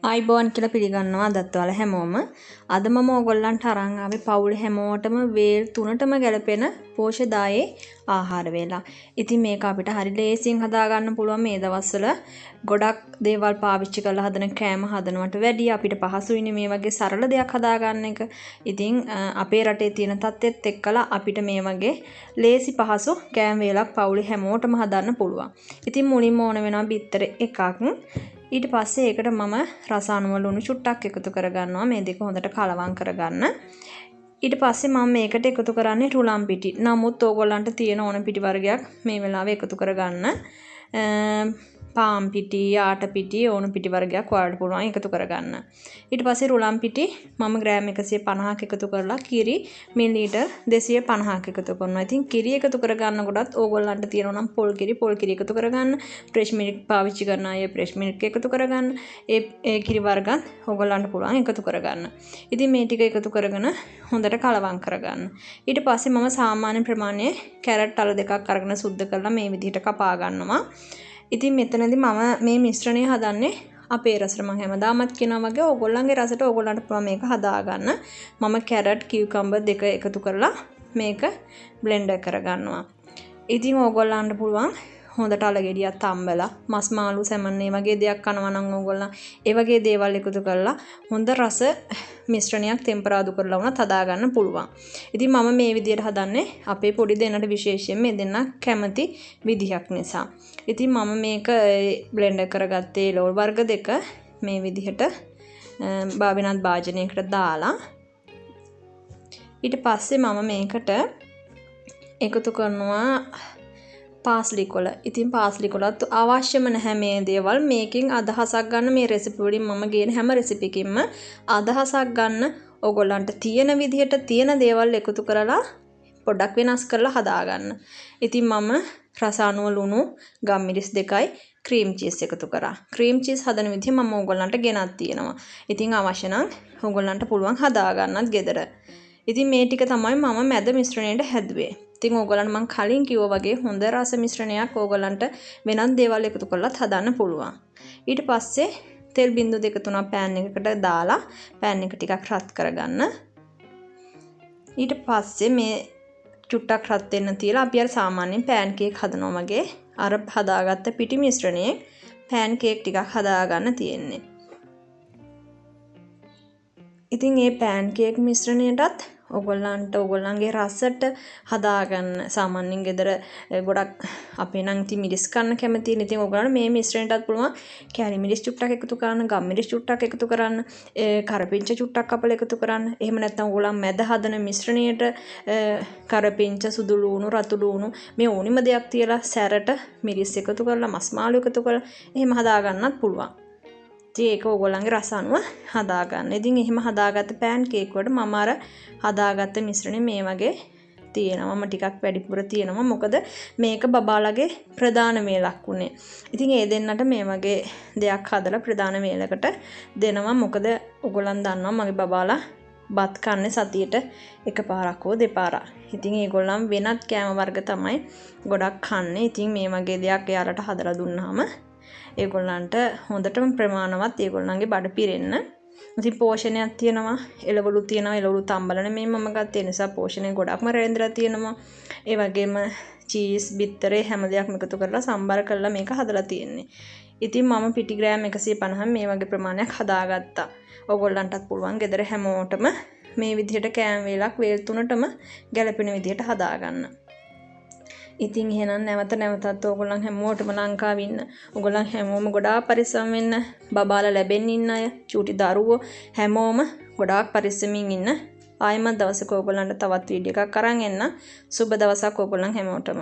ආයිබෝන් කියලා පිළිගන්නවා අදත් ඔයාලා හැමෝම. අද මම ඕගොල්ලන්ට අරන් ආවේ පවුලේ හැමෝටම වේල් 3ටම ගැලපෙන පෝෂදායේ ආහාර වේලා. ඉතින් මේක අපිට හරි ලේසියෙන් හදා ගන්න පුළුවන් මේ දවස්වල. ගොඩක් දේවල් පාවිච්චි කරලා හදන කෑම හදනවට වැඩිය අපිට පහසුයිනේ මේ වගේ සරල දෙයක් හදා ගන්න එක. ඉතින් අපේ රටේ තියෙන තත්ත්වෙත් එක්කලා අපිට මේ වගේ ලේසි පහසු කෑම වේලක් පවුලේ හැමෝටම හදන්න පුළුවන්. ඉතින් මුලින්ම ඕන වෙනවා බිත්තර එකක්. ඊට පස්සේ ඒකට මම රසායන ලුණු චුට්ටක් එකතු කරගන්නවා මේ දෙක හොඳට කලවම් කරගන්න. ඊට පස්සේ මම මේකට එකතු කරන්නේ රුලම් පිටි. නමුත් ඕගොල්ලන්ට තියෙන ඕන පිටි වර්ගයක් මේ වෙලාවේ එකතු කරගන්න. පාම් පිටි, ආට පිටි ඕන පිටි වර්ගයක් ඔයාලට පුළුවන් එකතු කරගන්න. ඊට පස්සේ රුලම් පිටි මම ග්‍රෑම් 150ක් එකතු කරලා කිරි මිලිලීටර් 250ක් එකතු කරනවා. ඉතින් කිරි එකතු කරගන්න කොටත් ඕගොල්ලන්ට තියෙනවා නම් පොල් කිරි එකතු කරගන්න. ෆ්‍රෙෂ් මිල්ක් පාවිච්චි කරන අය ෆ්‍රෙෂ් මිල්ක් එකතු කරගන්න. ඒ කිරි වර්ගත් ඕගොල්ලන්ට පුළුවන් එකතු කරගන්න. ඉතින් මේ ටික එකතු කරගෙන හොඳට කලවම් කරගන්න. ඊට පස්සේ මම සාමාන්‍ය ප්‍රමාණයේ කැරට් අල දෙකක් අරගෙන සුද්ධ කරලා මේ විදිහට කපා ගන්නවා. ඉතින් මෙතනදී මම මේ මිශ්‍රණය හදන්නේ අපේ රසට. මම හැමදාමත් කියනවා වගේ ඕගොල්ලන්ගේ රසට ඕගොල්ලන්ට පුළුවන් මේක හදා ගන්න. මම කැරට් කියුකම්බර් දෙක එකතු කරලා මේක බ්ලෙන්ඩර් කරගන්නවා. ඉතින් ඕගොල්ලන්ට පුළුවන් හොඳට අලගෙඩියක් තම්බලා මස් මාළු සැමන් මේ වගේ දෙයක් කනවා නම් ඕගොල්ලන් ඒ වගේ දේවල් එකතු කරලා හොඳ රස මිශ්‍රණයක් ටෙම්පරාදු කරලා වුණත් හදා ගන්න පුළුවන්. ඉතින් මම මේ විදියට හදන්නේ අපේ පොඩි දෙන්නට විශේෂයෙන් මේ දෙන්න කැමති විදිහක් නිසා. ඉතින් මම මේක බ්ලෙන්ඩර් කරගත්තේ ලෝල් වර්ග දෙක මේ විදිහට වෙනත් භාජනයකට දාලා ඊට පස්සේ මම මේකට එකතු කරනවා පාස්ලි කොළ. ඉතින් පාස්ලි කොළත් අවශ්‍යම නැහැ මේ දේවල්. මේකෙන් අදහසක් ගන්න මේ රෙසිපි වලින් මම ගේන හැම රෙසිපියකින්ම අදහසක් ගන්න ඕගොල්ලන්ට තියෙන විදිහට තියෙන දේවල් එකතු කරලා පොඩ්ඩක් වෙනස් කරලා හදා ගන්න. ඉතින් මම රසායන ලුණු ගම්මිරිස් දෙකයි ක්‍රීම් චීස් එකතු කරා. ක්‍රීම් චීස් හදන විදිහ මම ඕගොල්ලන්ට ගෙනත් තියෙනවා. ඉතින් අවශ්‍ය නම් ඕගොල්ලන්ට පුළුවන් හදා ගන්නත් ගෙදර. ඉතින් මේ ටික තමයි මම මැද මිශ්‍රණයට හැදුවේ. ඉතින් ඕගොල්ලන්ට මම කලින් කිව්වා වගේ හොඳ රස මිශ්‍රණයක් ඕගොල්ලන්ට වෙනත් දේවල් එකතු කරලාත් හදන්න පුළුවන්. ඊට පස්සේ තෙල් බිංදු 2-3 පෑන් එකකට දාලා පෑන් එක ටිකක් රත් කරගන්න. ඊට පස්සේ මේ චුට්ටක් රත් වෙන්න තියලා අපි අර සාමාන්‍යයෙන් පෑන් කේක් හදනවා වගේ අර හදාගත්ත පිටි මිශ්‍රණයේ පෑන් කේක් ටිකක් හදා ගන්න තියෙන්නේ. ඉතින් මේ පෑන් කේක් මිශ්‍රණයටත් ඕගොල්ලන්ගේ රසට හදාගන්න සාමාන්‍යයෙන් ගෙදර ගොඩක් අපේ නම් ඉතින් මිරිස් කන්න කැමතියි. ඉතින් ඕගොල්ලන්ට මේ මිශ්‍රණයටත් පුළුවන් කැරි මිරිස් චුට්ටක් එකතු කරන්න, ගම් මිරිස් චුට්ටක් එකතු කරන්න, කරපිංච චුට්ටක් කපලා එකතු කරන්න. එහෙම නැත්නම් ඕගොල්ලන් මැද හදන මිශ්‍රණයට කරපිංච, සුදු ලුණු, රතු ලුණු මේ ඕනිම දෙයක් තියලා සැරට මිරිස් එකතු කරලා, මස් මාළු එකතු කරලා එහෙම හදා ගන්නත් පුළුවන්. ඒක ඕගොල්ලන්ගේ රස අනුව හදා ගන්න. ඉතින් එහෙම හදාගත්ත පෑන් කේක් වලට මම අර හදාගත්ත මිශ්‍රණය මේ වගේ තියෙනවා. මම ටිකක් වැඩිපුර තියෙනවා. මොකද මේක බබාලගේ ප්‍රධාන වේලක් උනේ. ඉතින් ඒ දෙන්නට මේ වගේ දෙයක් හදලා ප්‍රධාන වේලකට දෙනවා. මොකද ඕගොල්ලන් දන්නවා මගේ බබාලා බත් කන්නේ සතියට එකපාරක් හෝ දෙපාරක්. ඉතින් ඒගොල්ලන් වෙනත් කෑම වර්ග තමයි ගොඩක් කන්නේ. ඉතින් මේ වගේ දෙයක් එයාලට හදලා දුන්නාම ඒගොල්ලන්ට හොඳටම ප්‍රමාණවත් ඒගොල්ලන්ගේ බඩ පිරෙන්න. ඉතින් පෝෂණයක් තියෙනවා. එළවලු තියෙනවා. එළවලු තම්බල නෙමෙයි මම ගත්තේ. ඒ නිසා පෝෂණය ගොඩක්ම රැඳිලා තියෙනවා. ඒ වගේම චීස්, බිත්තරේ හැම දෙයක්ම එකතු කරලා සම්බර කරලා මේක හදලා තියෙන්නේ. ඉතින් මම පිටි ග්‍රෑම් 150 මේ වගේ ප්‍රමාණයක් හදාගත්තා. ඕගොල්ලන්ටත් පුළුවන් ගෙදර හැමෝටම මේ විදිහට කෑම වේලක් වේල් 3ටම ගැලපෙන විදිහට හදාගන්න. ඉතින් එහෙනම් නැවතත් ඕගොල්ලන් හැමෝටම ලංකාවේ ඉන්න ඕගොල්ලන් හැමෝම ගොඩාක් පරිස්සම් වෙන්න. බබාලා ලැබෙන්න ඉන්න අය, චූටි දරුවෝ හැමෝම ගොඩාක් පරිස්සමින් ඉන්න. ආයෙමත් දවසක ඕගොල්ලන්ට තවත් වීඩියෝ එකක් අරන් එන්න. සුබ දවසක් ඕගොල්ලන් හැමෝටම.